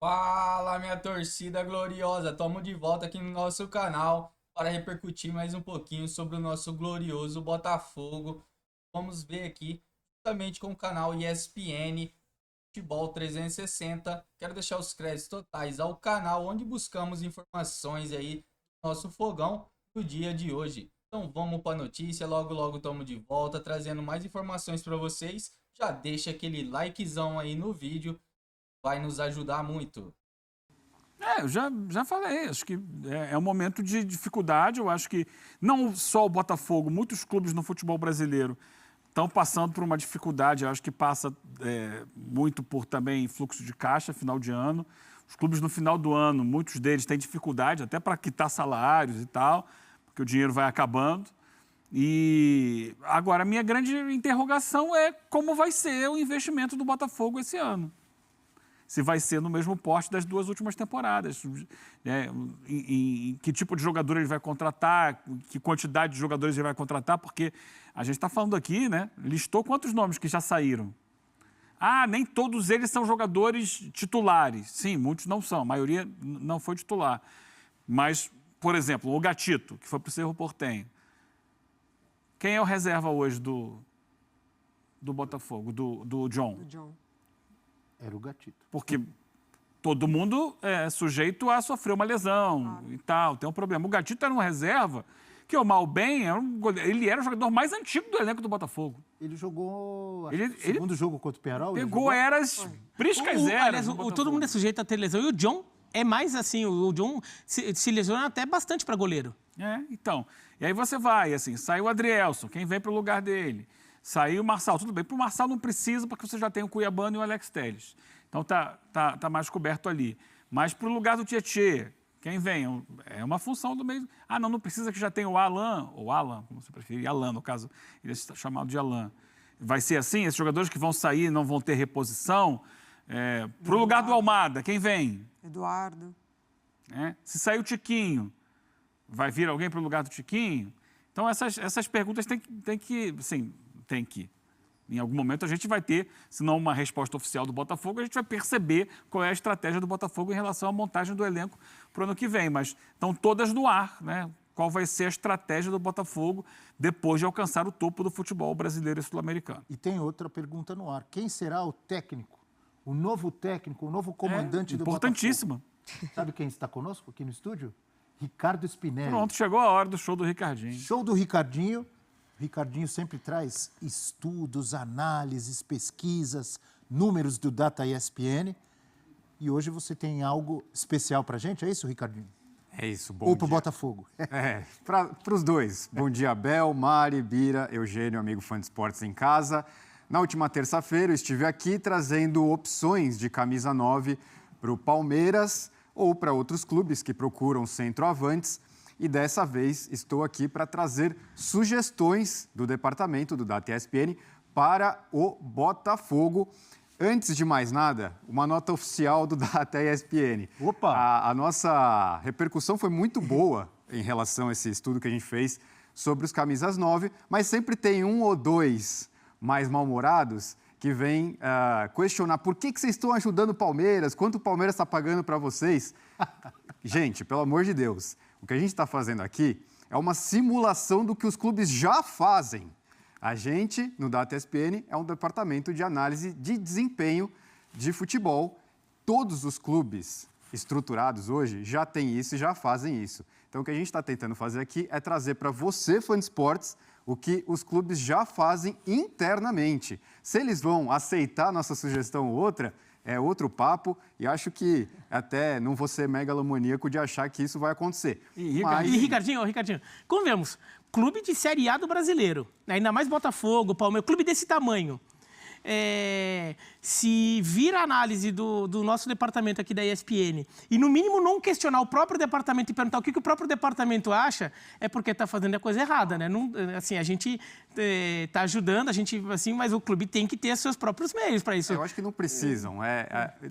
Fala, minha torcida gloriosa! Tamo de volta aqui no nosso canal para repercutir mais um pouquinho sobre o nosso glorioso Botafogo. Vamos ver aqui, juntamente com o canal ESPN Futebol 360. Quero deixar os créditos totais ao canal, onde buscamos informações aí do nosso fogão do dia de hoje. Então vamos para a notícia, logo logo estamos de volta, trazendo mais informações para vocês. Já deixa aquele likezão aí no vídeo, vai nos ajudar muito. Eu já falei, acho que é um momento de dificuldade. Eu acho que não só o Botafogo, muitos clubes no futebol brasileiro estão passando por uma dificuldade. Eu acho que passa muito por também fluxo de caixa, final de ano. Os clubes no final do ano, muitos deles têm dificuldade até para quitar salários e tal, porque o dinheiro vai acabando. E agora a minha grande interrogação é como vai ser o investimento do Botafogo esse ano. Se vai ser no mesmo porte das duas últimas temporadas, né? Em que tipo de jogador ele vai contratar, que quantidade de jogadores ele vai contratar, porque a gente está falando aqui, né? Listou quantos nomes que já saíram. Ah, nem todos eles são jogadores titulares. Sim, muitos não são, a maioria não foi titular. Mas, por exemplo, o Gatito, que foi para o Cerro Porteño. Quem é o reserva hoje do Botafogo, do John? O John. Era o Gatito. Porque todo mundo é sujeito a sofrer uma lesão e tal, tem um problema. O Gatito era um reserva que, o mal bem, ele era o jogador mais antigo do elenco do Botafogo. Ele jogou, Ele- o segundo jogo contra o Penharol. ele Pegou jogou? eras priscas eras. Aliás, no todo Botafogo. mundo é sujeito a ter lesão. E o John é mais assim, o John se lesiona até bastante para goleiro. Então. E aí você vai, assim, saiu o Adrielson, quem vem para o lugar dele? Saiu o Marçal, tudo bem. Para o Marçal não precisa, porque você já tem o Cuiabano e o Alex Telles. Então tá mais coberto ali. Mas para o lugar do Tietê, quem vem? É uma função do meio. Ah, não precisa, que já tem o Alan, ou Alan, como você preferir, Alan, no caso, ele é chamado de Alan. Vai ser assim? Esses jogadores que vão sair não vão ter reposição? Para o lugar do Almada, quem vem? Eduardo. Se sair o Tiquinho, vai vir alguém para o lugar do Tiquinho? Então, essas perguntas tem que. Em algum momento a gente vai ter, se não uma resposta oficial do Botafogo, a gente vai perceber qual é a estratégia do Botafogo em relação à montagem do elenco para o ano que vem. Mas estão todas no ar, né? Qual vai ser a estratégia do Botafogo depois de alcançar o topo do futebol brasileiro e sul-americano. E tem outra pergunta no ar. Quem será o técnico, o novo comandante do Botafogo? Importantíssima. Sabe quem está conosco aqui no estúdio? Ricardo Spinelli. Pronto, chegou a hora do show do Ricardinho. Show do Ricardinho. O Ricardinho sempre traz estudos, análises, pesquisas, números do Data ESPN. E hoje você tem algo especial para a gente, é isso, Ricardinho? É isso, bom Ou para o dia. Botafogo? Para os dois. Bom dia, Bel, Mari, Bira, Eugênio, amigo fã de esportes em casa. Na última terça-feira eu estive aqui trazendo opções de camisa 9 para o Palmeiras ou para outros clubes que procuram centroavantes. E dessa vez estou aqui para trazer sugestões do departamento do Data ESPN para o Botafogo. Antes de mais nada, uma nota oficial do Data ESPN. Opa! A nossa repercussão foi muito boa em relação a esse estudo que a gente fez sobre os camisas 9, mas sempre tem um ou dois mais mal-humorados que vêm questionar por que vocês estão ajudando o Palmeiras, quanto o Palmeiras está pagando para vocês. Gente, pelo amor de Deus, o que a gente está fazendo aqui é uma simulação do que os clubes já fazem. A gente, no Data ESPN, é um departamento de análise de desempenho de futebol. Todos os clubes estruturados hoje já têm isso e já fazem isso. Então, o que a gente está tentando fazer aqui é trazer para você, fã de esportes, o que os clubes já fazem internamente. Se eles vão aceitar nossa sugestão ou outra, é outro papo, e acho que até não vou ser megalomaníaco de achar que isso vai acontecer. E Ricardinho, convenhamos, clube de Série A do brasileiro, ainda mais Botafogo, Palmeiras, clube desse tamanho. Se vir a análise do nosso departamento aqui da ESPN e, no mínimo, não questionar o próprio departamento e perguntar o que o próprio departamento acha, é porque está fazendo a coisa errada, né? Não, assim, a gente está ajudando, mas o clube tem que ter seus próprios meios para isso. Eu acho que não precisam.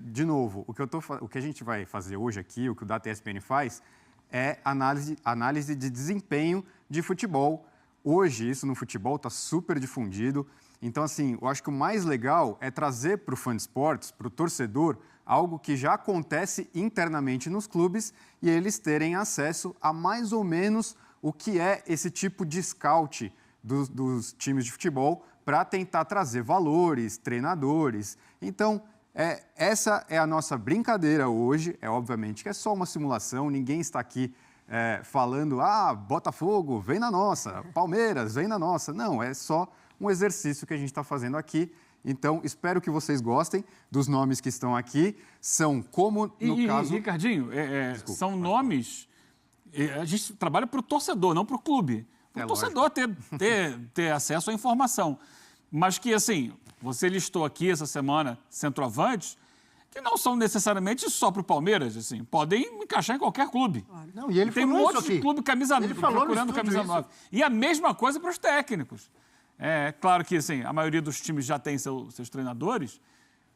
De novo, o que a gente vai fazer hoje aqui, o que o Data ESPN faz, é análise de desempenho de futebol. Hoje, isso no futebol está super difundido. Então, assim, eu acho que o mais legal é trazer para o fã de esportes, para o torcedor, algo que já acontece internamente nos clubes e eles terem acesso a mais ou menos o que é esse tipo de scout dos times de futebol para tentar trazer valores, treinadores. Então, essa é a nossa brincadeira hoje. Obviamente que é só uma simulação, ninguém está aqui falando, Botafogo, vem na nossa, Palmeiras, vem na nossa. Não, é só um exercício que a gente está fazendo aqui. Então, espero que vocês gostem dos nomes que estão aqui. São como, no caso... Ricardinho, são nomes... A gente trabalha para o torcedor, não para o clube. Para o torcedor ter acesso à informação. Mas que, assim, você listou aqui essa semana centroavantes que não são necessariamente só para o Palmeiras, assim, podem encaixar em qualquer clube. Não, e ele tem um falou monte isso aqui. de clube procurando camisa 9. E a mesma coisa para os técnicos. É claro que, assim, a maioria dos times já tem seus treinadores,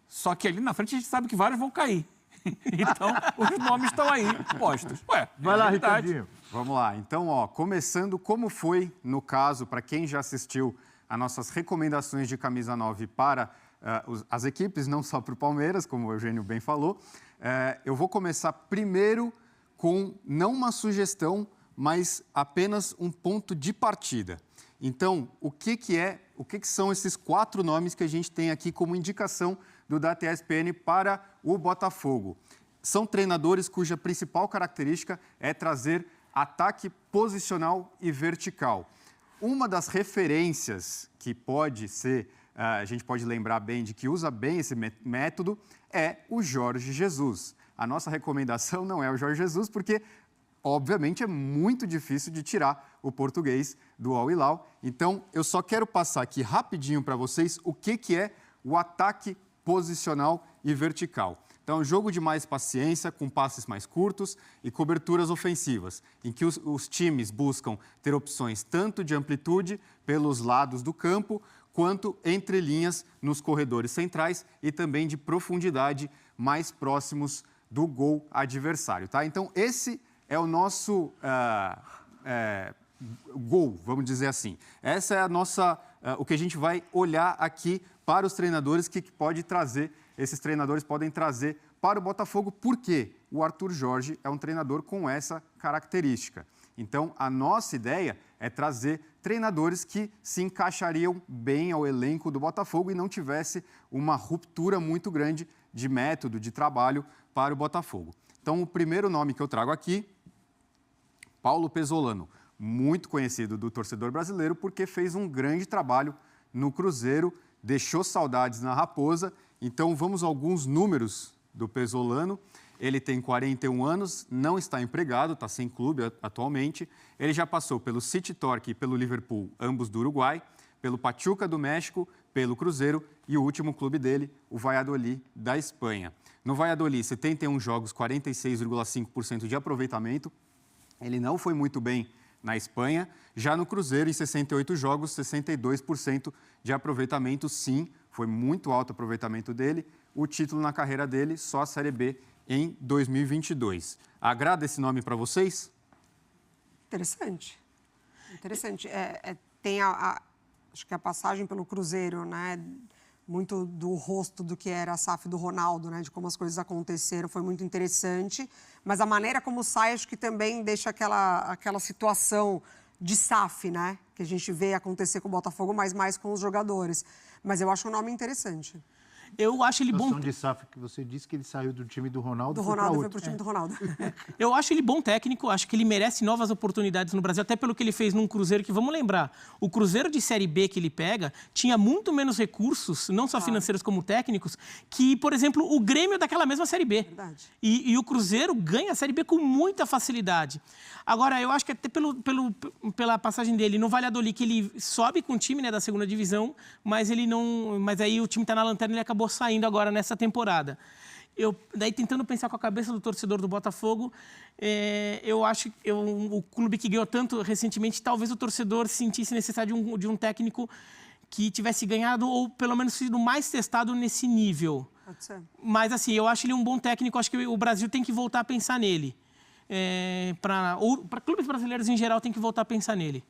só que ali na frente a gente sabe que vários vão cair. Então, os nomes estão aí postos. Vai lá, Ricardinho. Vamos lá. Então, começando, como foi no caso, para quem já assistiu as nossas recomendações de camisa 9 para as equipes, não só para o Palmeiras, como o Eugênio bem falou, eu vou começar primeiro com não uma sugestão, mas apenas um ponto de partida. Então, o que são esses 4 nomes que a gente tem aqui como indicação do Data ESPN para o Botafogo? São treinadores cuja principal característica é trazer ataque posicional e vertical. Uma das referências que pode ser, a gente pode lembrar bem de que usa bem esse método, é o Jorge Jesus. A nossa recomendação não é o Jorge Jesus, porque obviamente é muito difícil de tirar o português do Al Hilal. Então, eu só quero passar aqui rapidinho para vocês o que é o ataque posicional e vertical. Então, é um jogo de mais paciência, com passes mais curtos e coberturas ofensivas, em que os times buscam ter opções tanto de amplitude pelos lados do campo, quanto entre linhas nos corredores centrais e também de profundidade mais próximos do gol adversário. Tá? Então, esse é o nosso gol, vamos dizer assim. Essa é a nossa, o que a gente vai olhar aqui para os treinadores que pode trazer, esses treinadores podem trazer para o Botafogo, porque o Arthur Jorge é um treinador com essa característica. Então, a nossa ideia é trazer treinadores que se encaixariam bem ao elenco do Botafogo e não tivesse uma ruptura muito grande de método, de trabalho para o Botafogo. Então, o primeiro nome que eu trago aqui, Paulo Pezzolano, muito conhecido do torcedor brasileiro porque fez um grande trabalho no Cruzeiro, deixou saudades na Raposa. Então, vamos a alguns números do Pezzolano. Ele tem 41 anos, não está empregado, está sem clube atualmente. Ele já passou pelo City Torque e pelo Liverpool, ambos do Uruguai, pelo Pachuca do México, pelo Cruzeiro e o último clube dele, o Valladolid da Espanha. No Valladolid, 71 jogos, 46,5% de aproveitamento. Ele não foi muito bem na Espanha. Já no Cruzeiro, em 68 jogos, 62% de aproveitamento, sim, foi muito alto o aproveitamento dele. O título na carreira dele, só a Série B em 2022. Agrada esse nome para vocês? Interessante. Interessante. Tem acho que a passagem pelo Cruzeiro, né? Muito do rosto do que era a SAF do Ronaldo, né? De como as coisas aconteceram, foi muito interessante. Mas a maneira como sai, acho que também deixa aquela situação de SAF, né? Que a gente vê acontecer com o Botafogo, mas mais com os jogadores. Mas eu acho um nome interessante. Eu acho ele bom. De SAF que você disse que ele saiu do time do Ronaldo. Do Ronaldo foi pro time do Ronaldo. Eu acho ele bom técnico, acho que ele merece novas oportunidades no Brasil, até pelo que ele fez num Cruzeiro, que vamos lembrar, o Cruzeiro de Série B que ele pega tinha muito menos recursos, não só financeiros como técnicos, que, por exemplo, o Grêmio daquela mesma Série B. Verdade. E o Cruzeiro ganha a Série B com muita facilidade. Agora, eu acho que até pela passagem dele no Valladolid, que ele sobe com o time, né, da segunda divisão, mas ele não. Mas aí o time está na lanterna e ele acabou saindo agora nessa temporada. Daí, tentando pensar com a cabeça do torcedor do Botafogo, eu acho que o clube que ganhou tanto recentemente, talvez o torcedor sentisse necessidade de um técnico que tivesse ganhado ou pelo menos sido mais testado nesse nível. Pode ser. Mas assim, eu acho ele um bom técnico, acho que o Brasil tem que voltar a pensar nele. Para clubes brasileiros em geral tem que voltar a pensar nele.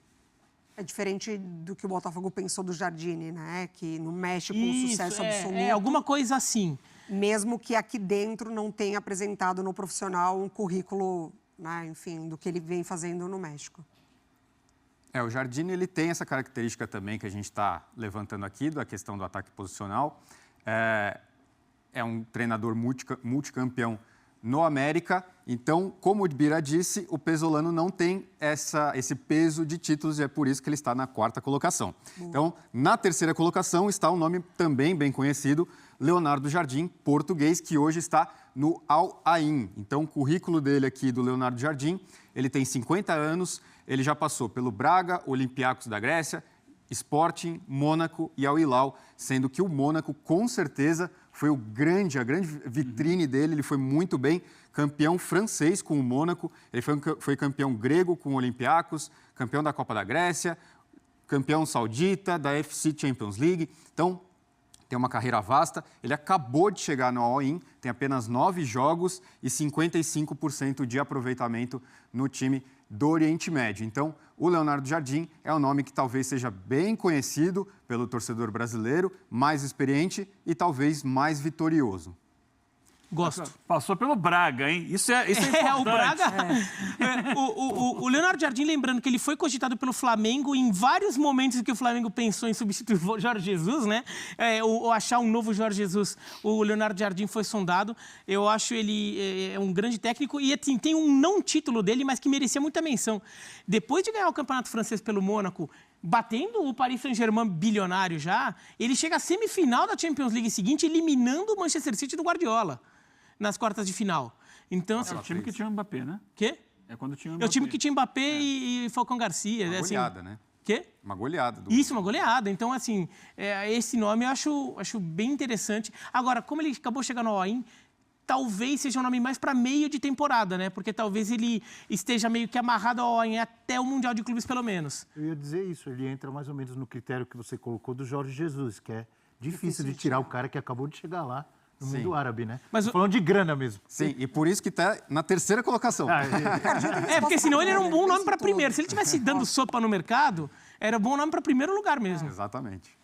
É diferente do que o Botafogo pensou do Jardine, né? Que no México, um sucesso absoluto. Alguma coisa assim. mesmo que aqui dentro não tenha apresentado no profissional um currículo, né, enfim, do que ele vem fazendo no México. O Jardine ele tem essa característica também que a gente está levantando aqui, da questão do ataque posicional. É um treinador multicampeão no América. Então, como o Bira disse, o Pesolano não tem esse peso de títulos e é por isso que ele está na 4ª colocação. Então, na 3ª colocação está um nome também bem conhecido, Leonardo Jardim, português, que hoje está no Al Ain. Então, o currículo dele aqui, do Leonardo Jardim, ele tem 50 anos, ele já passou pelo Braga, Olympiacos da Grécia, Sporting, Mônaco e Al Hilal, sendo que o Mônaco, com certeza, foi a grande vitrine dele, ele foi muito bem, campeão francês com o Mônaco, ele foi campeão grego com o Olympiacos, campeão da Copa da Grécia, campeão saudita, da FC Champions League. Então, tem uma carreira vasta, ele acabou de chegar no All-In, tem apenas 9 jogos e 55% de aproveitamento no time do Oriente Médio. Então, o Leonardo Jardim é um nome que talvez seja bem conhecido pelo torcedor brasileiro, mais experiente e talvez mais vitorioso. Gosto. Passou pelo Braga, hein? Isso é importante. O Braga... O Leonardo Jardim, lembrando que ele foi cogitado pelo Flamengo em vários momentos em que o Flamengo pensou em substituir o Jorge Jesus, né? Ou achar um novo Jorge Jesus, o Leonardo Jardim foi sondado. Eu acho ele um grande técnico e assim, tem um não título dele, mas que merecia muita menção. Depois de ganhar o Campeonato Francês pelo Mônaco, batendo o Paris Saint-Germain bilionário já, ele chega à semifinal da Champions League seguinte, eliminando o Manchester City do Guardiola nas quartas de final. Então, assim, É o time que tinha o Mbappé, né? Quê? É quando tinha o É Mbappé. o time que tinha Mbappé e Falcão Garcia. Uma assim, goleada, né? Quê? Uma goleada. Isso, uma goleada. Então, assim, esse nome eu acho bem interessante. Agora, como ele acabou de chegar no All-In, talvez seja um nome mais para meio de temporada, né? Porque talvez ele esteja meio que amarrado ao All-In até o Mundial de Clubes, pelo menos. Eu ia dizer isso, ele entra mais ou menos no critério que você colocou do Jorge Jesus, que é difícil de tirar o cara que acabou de chegar lá no mundo árabe, né? Mas Falando de grana mesmo. Sim, e por isso que está na 3ª colocação. Porque senão ele era um bom nome para primeiro. Se ele estivesse dando sopa no mercado, era bom nome para primeiro lugar mesmo. Exatamente.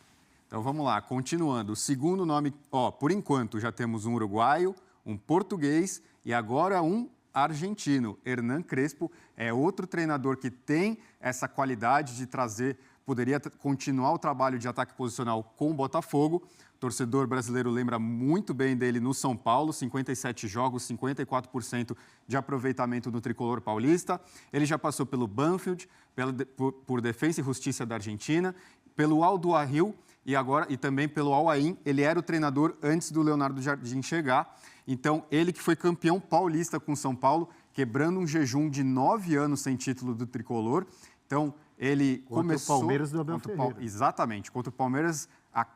Então vamos lá, continuando. O segundo nome, por enquanto já temos um uruguaio, um português e agora um argentino. Hernan Crespo é outro treinador que tem essa qualidade de trazer, poderia continuar o trabalho de ataque posicional com o Botafogo. O torcedor brasileiro lembra muito bem dele no São Paulo, 57 jogos, 54% de aproveitamento no tricolor paulista. Ele já passou pelo Banfield, por Defensa e Justiça da Argentina, pelo Al Duahil e também pelo Al Ain. Ele era o treinador antes do Leonardo Jardim chegar. Então, ele que foi campeão paulista com o São Paulo, quebrando um jejum de 9 anos sem título do tricolor. Então, ele começou... o Palmeiras do Abel Ferreira. Exatamente. Contra o Palmeiras,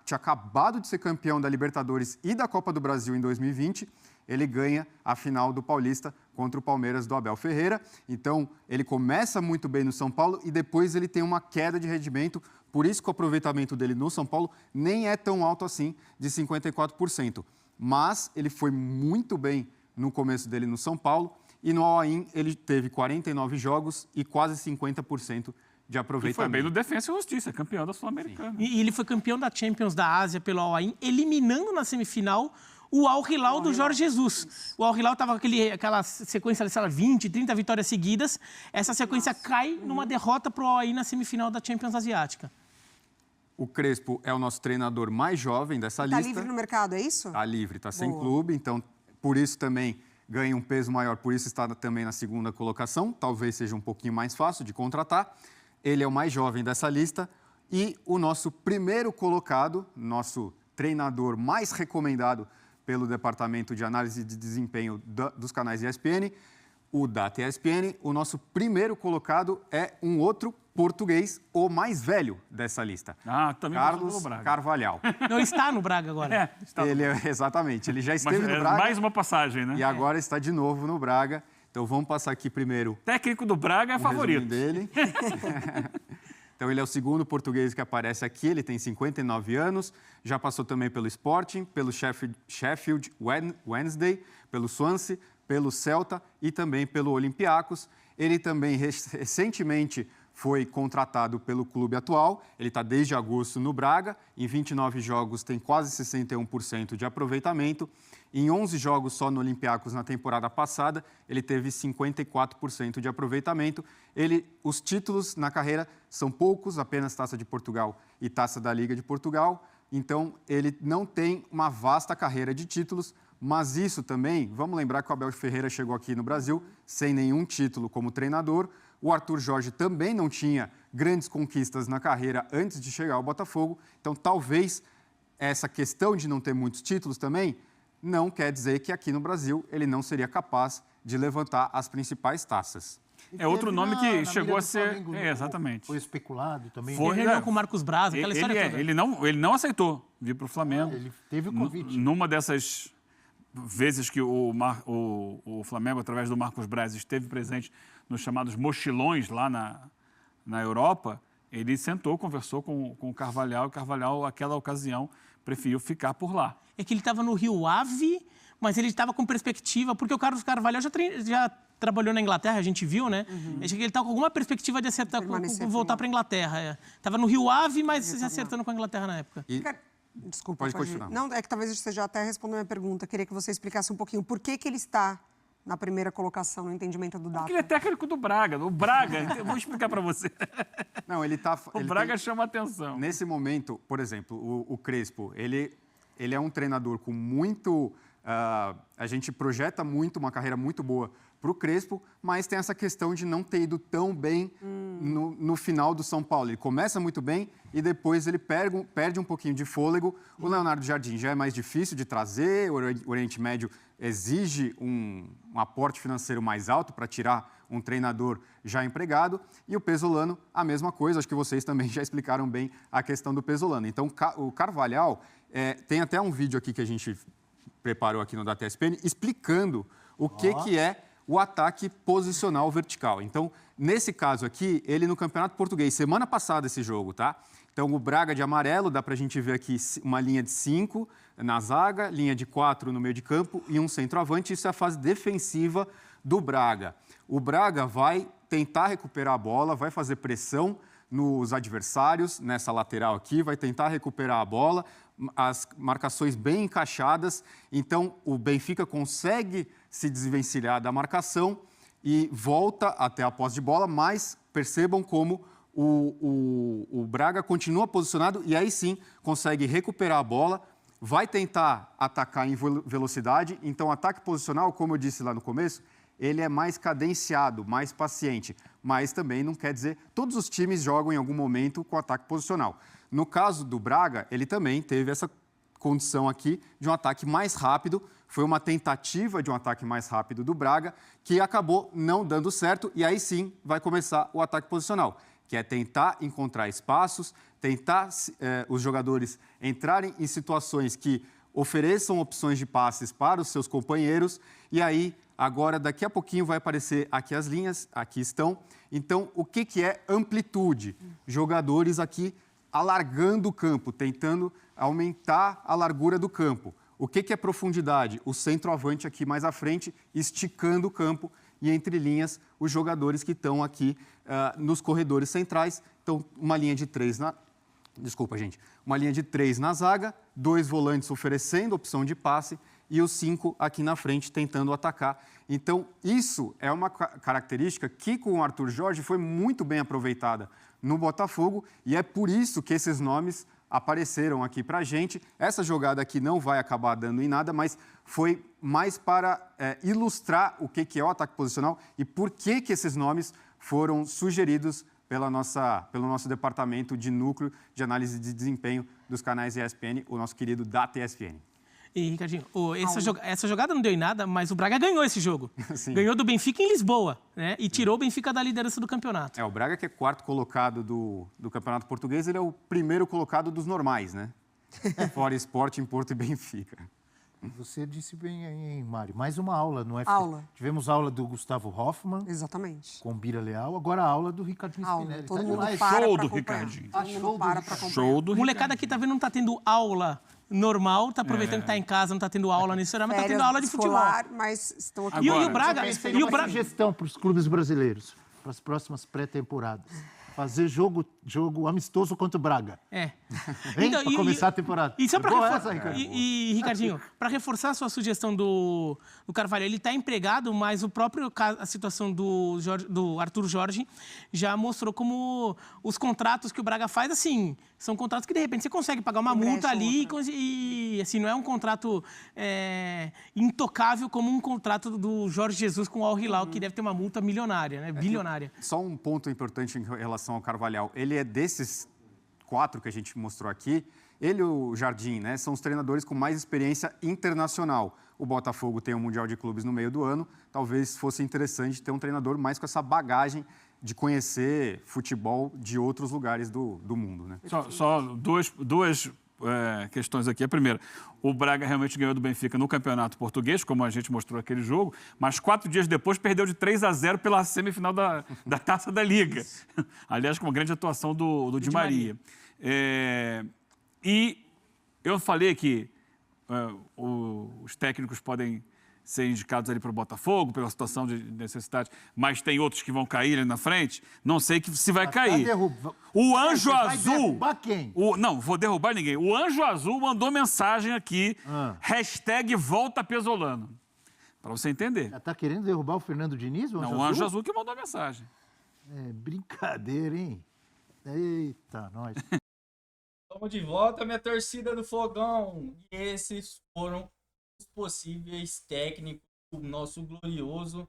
tinha acabado de ser campeão da Libertadores e da Copa do Brasil em 2020. Ele ganha a final do Paulista contra o Palmeiras do Abel Ferreira. Então, ele começa muito bem no São Paulo e depois ele tem uma queda de rendimento. Por isso que o aproveitamento dele no São Paulo nem é tão alto assim, de 54%. Mas ele foi muito bem no começo dele no São Paulo. E no All-In ele teve 49 jogos e quase 50% de aproveitamento. E foi bem no Defensa e Justiça, campeão da Sul-Americana. E ele foi campeão da Champions da Ásia pelo Al Ain, eliminando na semifinal o Al Hilal do Jorge Jesus. O Al Hilal estava aquela sequência, sei lá, 20, 30 vitórias seguidas. Essa sequência cai numa derrota para o Al Ain na semifinal da Champions Asiática. O Crespo é o nosso treinador mais jovem dessa lista. Está livre no mercado, é isso? Está livre, está sem Boa. clube, então por isso também ganha um peso maior, por isso está também na 2ª colocação. Talvez seja um pouquinho mais fácil de contratar. Ele é o mais jovem dessa lista e o nosso primeiro colocado, nosso treinador mais recomendado pelo Departamento de Análise de Desempenho dos canais ESPN, o Data ESPN. O nosso primeiro colocado é um outro português, o mais velho dessa lista. Também Carlos no Braga. Carvalhal. Não, está no Braga agora. Exatamente, ele já esteve Mas, no Braga mais uma passagem, né? e agora está de novo no Braga. Então vamos passar aqui primeiro Técnico do Braga é favorito. dele. Então ele é o segundo português que aparece aqui, ele tem 59 anos, já passou também pelo Sporting, pelo Sheffield Wednesday, pelo Swansea, pelo Celta e também pelo Olympiacos. Ele também recentemente foi contratado pelo clube atual, ele está desde agosto no Braga, em 29 jogos tem quase 61% de aproveitamento, em 11 jogos só no Olympiacos na temporada passada, ele teve 54% de aproveitamento. Os títulos na carreira são poucos, apenas Taça de Portugal e Taça da Liga de Portugal, então ele não tem uma vasta carreira de títulos, mas isso também, vamos lembrar que o Abel Ferreira chegou aqui no Brasil sem nenhum título como treinador, o Arthur Jorge também não tinha grandes conquistas na carreira antes de chegar ao Botafogo. Então, talvez essa questão de não ter muitos títulos também não quer dizer que aqui no Brasil ele não seria capaz de levantar as principais taças. É outro nome que chegou a ser... Flamengo, exatamente. Foi especulado também. Foi. Reunião com o Marcos Braz, aquela história toda. Ele não aceitou vir para o Flamengo. Ele teve o convite. Numa dessas vezes que o Flamengo, através do Marcos Braz, esteve presente nos chamados mochilões lá na Europa, ele sentou, conversou com o Carvalhal, e o Carvalhal, naquela ocasião, preferiu ficar por lá. É que ele estava no Rio Ave, mas ele estava com perspectiva, porque o Carlos Carvalhal já trabalhou na Inglaterra, a gente viu, né? Acho que ele estava com alguma perspectiva de acertar, voltar para a Inglaterra. Estava no Rio Ave, mas se acertando com a Inglaterra na época. Desculpa, Pode continuar. Não, é que talvez você já até respondeu a minha pergunta. Queria que você explicasse um pouquinho por que ele está na primeira colocação no entendimento do Data. Porque ele é técnico do Braga. O Braga, eu vou explicar para você. Não, ele tá... O Braga chama atenção. Nesse momento, por exemplo, o Crespo, ele é um treinador com muito... a gente projeta muito, uma carreira muito boa para o Crespo, mas tem essa questão de não ter ido tão bem no final do São Paulo. Ele começa muito bem e depois ele perde um pouquinho de fôlego. O Leonardo Jardim já é mais difícil de trazer, o Oriente Médio exige um aporte financeiro mais alto para tirar um treinador já empregado. E o Pesolano, a mesma coisa. Acho que vocês também já explicaram bem a questão do Pesolano. Então, o Carvalhal, tem até um vídeo aqui que a gente preparou aqui no Data ESPN explicando o que é o ataque posicional vertical. Então, nesse caso aqui, ele no Campeonato Português, semana passada esse jogo, tá? Então, o Braga de amarelo, dá para a gente ver aqui uma linha de 5 na zaga, linha de 4 no meio de campo e um centroavante. Isso é a fase defensiva do Braga. O Braga vai tentar recuperar a bola, vai fazer pressão nos adversários, nessa lateral aqui, vai tentar recuperar a bola, as marcações bem encaixadas. Então, o Benfica consegue se desvencilhar da marcação e volta até a posse de bola, mas percebam como o Braga continua posicionado e aí sim consegue recuperar a bola, vai tentar atacar em velocidade. Então, o ataque posicional, como eu disse lá no começo, ele é mais cadenciado, mais paciente, mas também não quer dizer... Todos os times jogam em algum momento com ataque posicional. No caso do Braga, ele também teve essa condição aqui de um ataque mais rápido. Foi uma tentativa de um ataque mais rápido do Braga que acabou não dando certo e aí sim vai começar o ataque posicional, que é tentar encontrar espaços, tentar os jogadores entrarem em situações que ofereçam opções de passes para os seus companheiros e aí... Agora, daqui a pouquinho vai aparecer aqui as linhas, aqui estão. Então, o que é amplitude? Jogadores aqui alargando o campo, tentando aumentar a largura do campo. O que é profundidade? O centroavante aqui mais à frente, esticando o campo e entre linhas os jogadores que estão aqui nos corredores centrais. Então, uma linha de 3 na... Desculpa, gente. Uma linha de 3 na zaga, 2 volantes oferecendo opção de passe e os 5 aqui na frente tentando atacar. Então, isso é uma característica que, com o Arthur Jorge, foi muito bem aproveitada no Botafogo e é por isso que esses nomes apareceram aqui para a gente. Essa jogada aqui não vai acabar dando em nada, mas foi mais para ilustrar o que é o ataque posicional e por que esses nomes foram sugeridos pelo nosso departamento de núcleo de análise de desempenho dos canais ESPN, o nosso querido Data ESPN. E, Ricardinho, essa jogada não deu em nada, mas o Braga ganhou esse jogo. Sim. Ganhou do Benfica em Lisboa, né? E tirou o Benfica da liderança do campeonato. O Braga, que é quarto colocado do Campeonato Português, ele é o primeiro colocado dos normais, né? Fora Sporting, Porto e Benfica. Você disse bem aí, Mário. Mais uma aula no FT. Aula. Tivemos aula do Gustavo Hoffmann. Exatamente. Com Bira Leal. Agora a aula do Ricardinho Spinelli. Todo Tá mundo demais. para Show pra do acompanhar. Ricardinho. Todo mundo para pra acompanhar. Show do Molecada aqui tá vendo, não tá tendo aula normal, tá aproveitando que tá em casa, não tá tendo aula nesse horário, mas tá tendo aula de futebol. Escolar, mas estão aqui. E o Agora, Braga... Tem E o uma Braga... sugestão para os clubes brasileiros, para as próximas pré-temporadas. fazer jogo amistoso contra o Braga. É. Hein? Então, Pra começar a temporada. E só para Boa essa, Ricardo. Ricardinho, para reforçar a sua sugestão do Carvalho, ele está empregado, mas a situação do Arthur Jorge já mostrou como os contratos que o Braga faz, assim, são contratos que de repente você consegue pagar uma multa ali e assim, não é um contrato intocável como um contrato do Jorge Jesus com o Al Hilal, que deve ter uma multa milionária, né? Bilionária. Só um ponto importante em relação ao Carvalhal. Ele é desses 4 que a gente mostrou aqui. Ele e o Jardim, né, são os treinadores com mais experiência internacional. O Botafogo tem um Mundial de Clubes no meio do ano. Talvez fosse interessante ter um treinador mais com essa bagagem de conhecer futebol de outros lugares do mundo, né? Só duas questões aqui. A primeira, o Braga realmente ganhou do Benfica no Campeonato Português, como a gente mostrou aquele jogo, mas 4 dias depois perdeu de 3-0 pela semifinal da Taça da Liga. Aliás, com uma grande atuação do Di Maria. E eu falei que os técnicos podem ser indicados ali para o Botafogo, pela situação de necessidade, mas tem outros que vão cair ali na frente. Não sei se vai cair. O Anjo Azul... Vai derrubar quem? Não, vou derrubar ninguém. O Anjo Azul mandou mensagem aqui, #volta Pesolano. Para você entender. Já tá querendo derrubar o Fernando Diniz? Não, o Anjo Azul que mandou a mensagem. É brincadeira, hein? Eita, nós. Estamos de volta, minha torcida do Fogão. E esses foram os possíveis técnicos que o nosso glorioso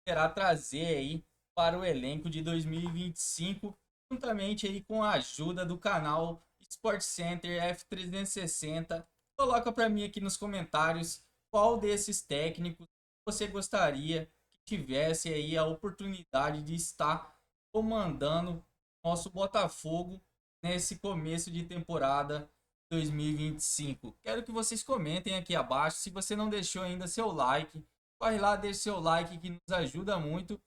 terá trazer aí para o elenco de 2025, juntamente aí com a ajuda do canal Sport Center F360. Coloca para mim aqui nos comentários qual desses técnicos você gostaria que tivesse aí a oportunidade de estar comandando nosso Botafogo nesse começo de temporada 2025. Quero que vocês comentem aqui abaixo. Se você não deixou ainda seu like, corre lá, deixe seu like que nos ajuda muito.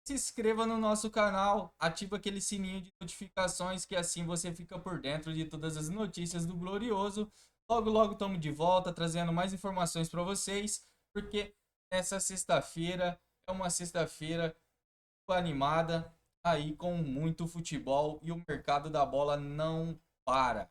Se inscreva no nosso canal, ativa aquele sininho de notificações que assim você fica por dentro de todas as notícias do Glorioso. Logo, logo estamos de volta trazendo mais informações para vocês, porque essa sexta-feira é uma sexta-feira animada aí com muito futebol e o mercado da bola não para.